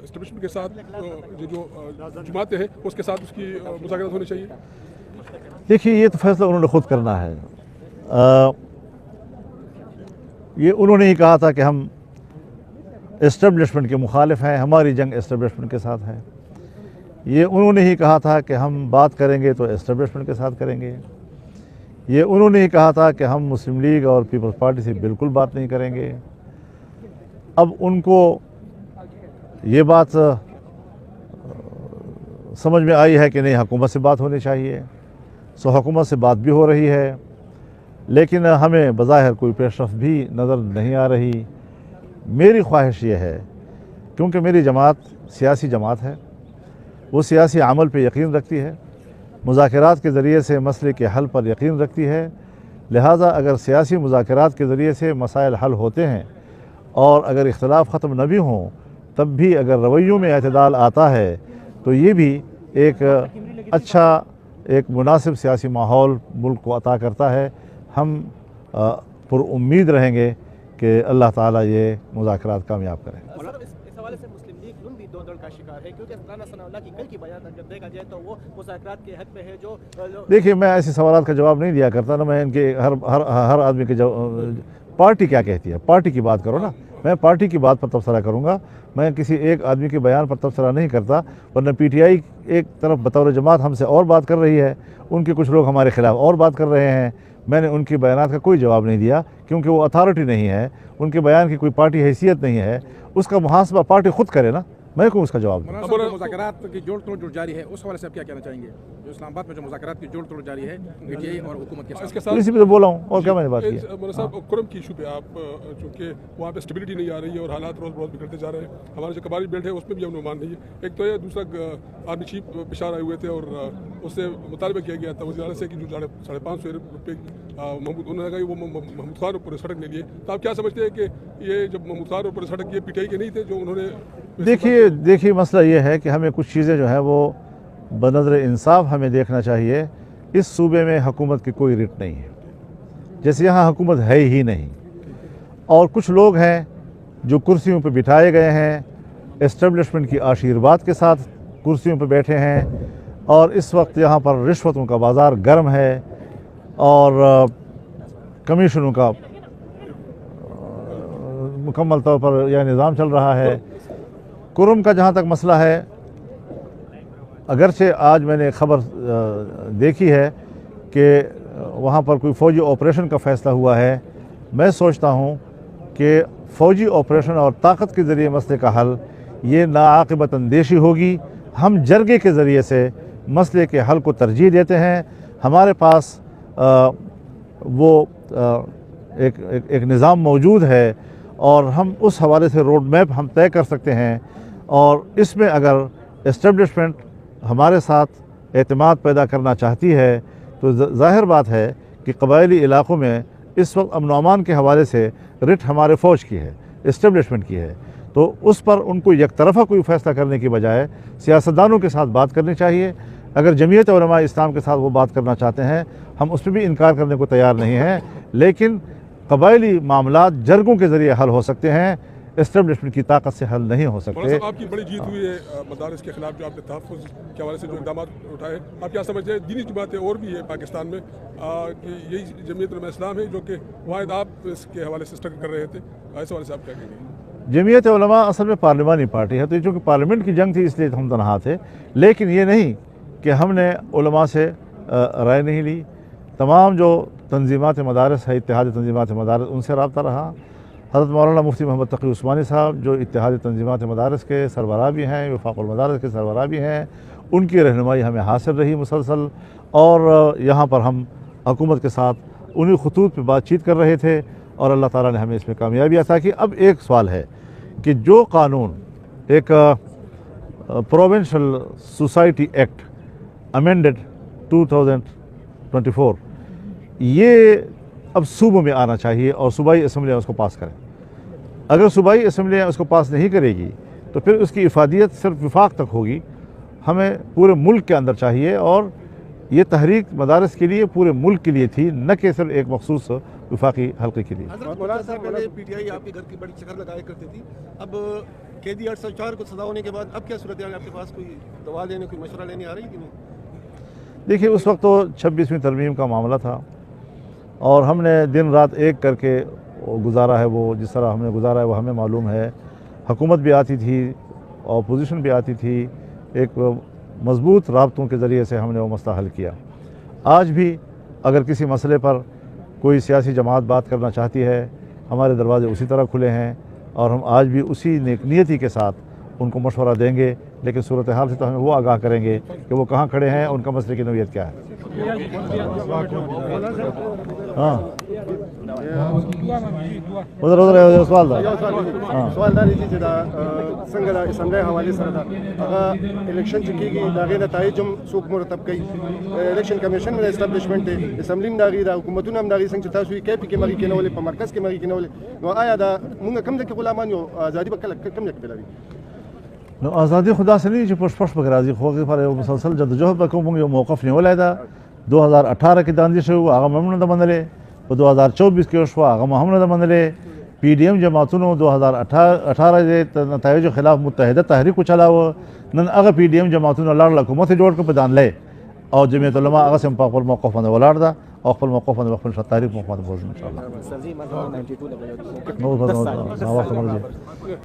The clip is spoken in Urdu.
اسٹیبلشمنٹ کے ساتھ جو جماعتیں ہیں اس کے ساتھ اس کی مذاکرات ہونے چاہیے؟ دیکھیے یہ تو فیصلہ انہوں نے خود کرنا ہے. یہ انہوں نے ہی کہا تھا کہ ہم اسٹیبلشمنٹ کے مخالف ہیں, ہماری جنگ اسٹیبلشمنٹ کے ساتھ ہے. یہ انہوں نے ہی کہا تھا کہ ہم بات کریں گے تو اسٹیبلشمنٹ کے ساتھ کریں گے. یہ انہوں نے ہی کہا تھا کہ ہم مسلم لیگ اور پیپلز پارٹی سے بالکل بات نہیں کریں گے. اب ان کو یہ بات سمجھ میں آئی ہے کہ نہیں حکومت سے بات ہونی چاہیے, سو حکومت سے بات بھی ہو رہی ہے, لیکن ہمیں بظاہر کوئی پیش رفت بھی نظر نہیں آ رہی. میری خواہش یہ ہے, کیونکہ میری جماعت سیاسی جماعت ہے, وہ سیاسی عمل پہ یقین رکھتی ہے, مذاکرات کے ذریعے سے مسئلے کے حل پر یقین رکھتی ہے. لہٰذا اگر سیاسی مذاکرات کے ذریعے سے مسائل حل ہوتے ہیں اور اگر اختلاف ختم نہ بھی ہوں, تب بھی اگر رویوں میں اعتدال آتا ہے تو یہ بھی ایک اچھا ایک مناسب سیاسی ماحول ملک کو عطا کرتا ہے. ہم پر امید رہیں گے کہ اللہ تعالیٰ یہ مذاکرات کامیاب کریں. اس حوالے سے مسلم لیگ نون بھی دو دڑ کا شکار ہے, کیونکہ رانا ثناء اللہ کی کل کی بیان اگر دیکھا جائے تو وہ مذاکرات کے حق میں ہے. جو دیکھیے میں ایسے سوالات کا جواب نہیں دیا کرتا نا, میں ان کے ہر آدمی کے پارٹی کیا کہتی ہے, پارٹی کی بات کرو نا, میں پارٹی کی بات پر تبصرہ کروں گا, میں کسی ایک آدمی کے بیان پر تبصرہ نہیں کرتا. ورنہ پی ٹی آئی ایک طرف بطور جماعت ہم سے اور بات کر رہی ہے, ان کے کچھ لوگ ہمارے خلاف اور بات کر رہے ہیں. میں نے ان کی بیانات کا کوئی جواب نہیں دیا, کیونکہ وہ اتھارٹی نہیں ہے, ان کے بیان کی کوئی پارٹی حیثیت نہیں ہے. اس کا محاسبہ پارٹی خود کرے نا, میں کیوں اس کا جواب دوں. مذاکرات کی جوڑ توڑ جو جاری ہے اس حوالے سے آپ کیا کہنا چاہیں گے؟ جو اسلام آباد میں جو مذاکرات کی جوڑ توڑ جاری ہے پی ٹی آئی اور حکومت کے ساتھ, اسی پہ تو بولا ہوں, اور کیا میں نے بات کی. مولانا صاحب کرم کی ایشو پہ آپ, چونکہ وہاں پہ اسٹیبلٹی نہیں آ رہی ہے اور حالات روز بروز بگڑتے جا رہے ہیں, ہمارے جو قبائلی بیلٹ ہے اس میں بھی امن و امان نہیں ہے. ایک تو یہ, دوسرا آرمی چیف پشاور آئے ہوئے تھے اور اس سے مطالبہ کیا گیا تھا وزیر اعلیٰ سے کہ جو 550 روپے محمود, انہوں نے کہا وہ محمود خان اوپر سڑک لے لیے. تو آپ کیا سمجھتے ہیں کہ یہ جب محمود خان اوپر سڑک یہ پی ٹی آئی کے نہیں تھے جو انہوں نے؟ دیکھیے مسئلہ یہ ہے کہ ہمیں کچھ چیزیں جو ہیں وہ بنظر انصاف ہمیں دیکھنا چاہیے. اس صوبے میں حکومت کی کوئی رٹ نہیں ہے, جیسے یہاں حکومت ہے ہی نہیں, اور کچھ لوگ ہیں جو کرسیوں پہ بٹھائے گئے ہیں, اسٹیبلشمنٹ کی آشیرواد کے ساتھ کرسیوں پہ بیٹھے ہیں, اور اس وقت یہاں پر رشوتوں کا بازار گرم ہے اور کمیشنوں کا مکمل طور پر یہ نظام چل رہا ہے. کرم کا جہاں تک مسئلہ ہے, اگرچہ آج میں نے خبر دیکھی ہے کہ وہاں پر کوئی فوجی آپریشن کا فیصلہ ہوا ہے. میں سوچتا ہوں کہ فوجی آپریشن اور طاقت کے ذریعے مسئلے کا حل یہ ناعاقبت اندیشی ہوگی. ہم جرگے کے ذریعے سے مسئلے کے حل کو ترجیح دیتے ہیں. ہمارے پاس وہ ایک نظام موجود ہے اور ہم اس حوالے سے روڈ میپ ہم طے کر سکتے ہیں, اور اس میں اگر اسٹیبلشمنٹ ہمارے ساتھ اعتماد پیدا کرنا چاہتی ہے تو ظاہر بات ہے کہ قبائلی علاقوں میں اس وقت امن و امان کے حوالے سے رٹ ہمارے فوج کی ہے, اسٹیبلشمنٹ کی ہے. تو اس پر ان کو یک طرفہ کوئی فیصلہ کرنے کی بجائے سیاستدانوں کے ساتھ بات کرنی چاہیے. اگر جمعیت علماء اسلام کے ساتھ وہ بات کرنا چاہتے ہیں, ہم اس پہ بھی انکار کرنے کو تیار نہیں ہیں, لیکن قبائلی معاملات جرگوں کے ذریعے حل ہو سکتے ہیں, اسٹیبلشمنٹ کی طاقت سے حل نہیں ہو سکتے. آپ کی بڑی جیت ہوئی ہے مدارس کے خلاف, جو آپ نے تحفظ کے حوالے سے جو اقدامات اٹھائے, آپ کیا سمجھتے ہیں دینی جماعتیں اور بھی ہے پاکستان میں کہ یہی جمعیت علماء اسلام ہے جو کہ واحد آپ اس کے حوالے سے اسٹرگل کر رہے تھے, اس حوالے سے آپ کیا کہیں گے؟ جمعیت علماء اصل میں پارلیمانی پارٹی ہے, تو یہ چونکہ پارلیمنٹ کی جنگ تھی اس لیے ہم تنہا تھے, لیکن یہ نہیں کہ ہم نے علماء سے رائے نہیں لی. تمام جو تنظیمات مدارس ہے, اتحاد تنظیمات مدارس, ان سے رابطہ رہا. حضرت مولانا مفتی محمد تقی عثمانی صاحب جو اتحاد تنظیمات مدارس کے سربراہ بھی ہیں, وفاق المدارس کے سربراہ بھی ہیں, ان کی رہنمائی ہمیں حاصل رہی مسلسل, اور یہاں پر ہم حکومت کے ساتھ انہی خطوط پہ بات چیت کر رہے تھے, اور اللہ تعالیٰ نے ہمیں اس میں کامیابی عطا کی. اب ایک سوال ہے کہ جو قانون ایک پروونشل سوسائٹی ایکٹ امینڈڈ 2024 یہ اب صوبوں میں آنا چاہیے اور صوبائی اسمبلیاں اس کو پاس کریں. اگر صوبائی اسمبلیاں اس کو پاس نہیں کرے گی تو پھر اس کی افادیت صرف وفاق تک ہوگی. ہمیں پورے ملک کے اندر چاہیے, اور یہ تحریک مدارس کے لیے پورے ملک کے لیے تھی, نہ کہ صرف ایک مخصوص وفاقی حلقے کے لیے. حضرت مولانا صاحب پہلے پی ٹی آئی آپ کے گھر کی بڑی چکر لگایا کرتی تھی, اب قیدی 804 کو سزا ہونے کے بعد اب کیا صورتحال ہے؟ آپ کے پاس کوئی دوا لینے کوئی مشورہ لینے آ رہی کہ نہیں؟ دیکھیے اس وقت تو 26ویں ترمیم کا معاملہ تھا اور ہم نے دن رات ایک کر کے گزارا ہے، وہ جس طرح ہم نے گزارا ہے وہ ہمیں معلوم ہے۔ حکومت بھی آتی تھی، اپوزیشن بھی آتی تھی، ایک مضبوط رابطوں کے ذریعے سے ہم نے وہ مسئلہ حل کیا۔ آج بھی اگر کسی مسئلے پر کوئی سیاسی جماعت بات کرنا چاہتی ہے، ہمارے دروازے اسی طرح کھلے ہیں اور ہم آج بھی اسی نیک نیتی کے ساتھ ان کو مشورہ دیں گے، لیکن صورتحال سے تو ہمیں وہ آگاہ کریں گے کہ وہ کہاں کھڑے ہیں، ان کا مسئلے کی نوعیت کیا ہے۔ ہاں ادھر سوال تھا۔ سوال دار چې دا څنګه د اسمبلی حوالې سره دا هغه الیکشن چې کېږي د هغې نتایج هم څوک مرتب کوي؟ الیکشن کمیشن د اسټابلیشمنټ دی، اسمبلي هم د هغې ده، حکومتونه هم د هغې څنګه چې تاسو یې کیپي کې مغې کېنولې، په مرکز کې مغې کېنولې، نو آیا دا مونږ کوم ځای کې غلامان یو؟ ازادي به کله کوم ځای کې بېلوي؟ نو ازادي خدا سے نہیں جو پش پش پک راضی خو پر مسلسل جدوجہد په کوم یو موقف نیولای دا 2018 کې داندې شو هغه ممنوع ده منلې، په 2024 کې شو هغه ممنوع ده منلې، پی ڈی ایم جماعتونو 2018 د نتایجو خلاف متحده تحریک چلاو، نن هغه پی ڈی ایم جماعتونو لاړ حکومت جوړ کړ په دانلې او جمعیت علماء هغه سم په خپل موقف باندې ولاړ ده او خپل موقف باندې خپل تاریخ موقف باندې بوز ان شاء الله.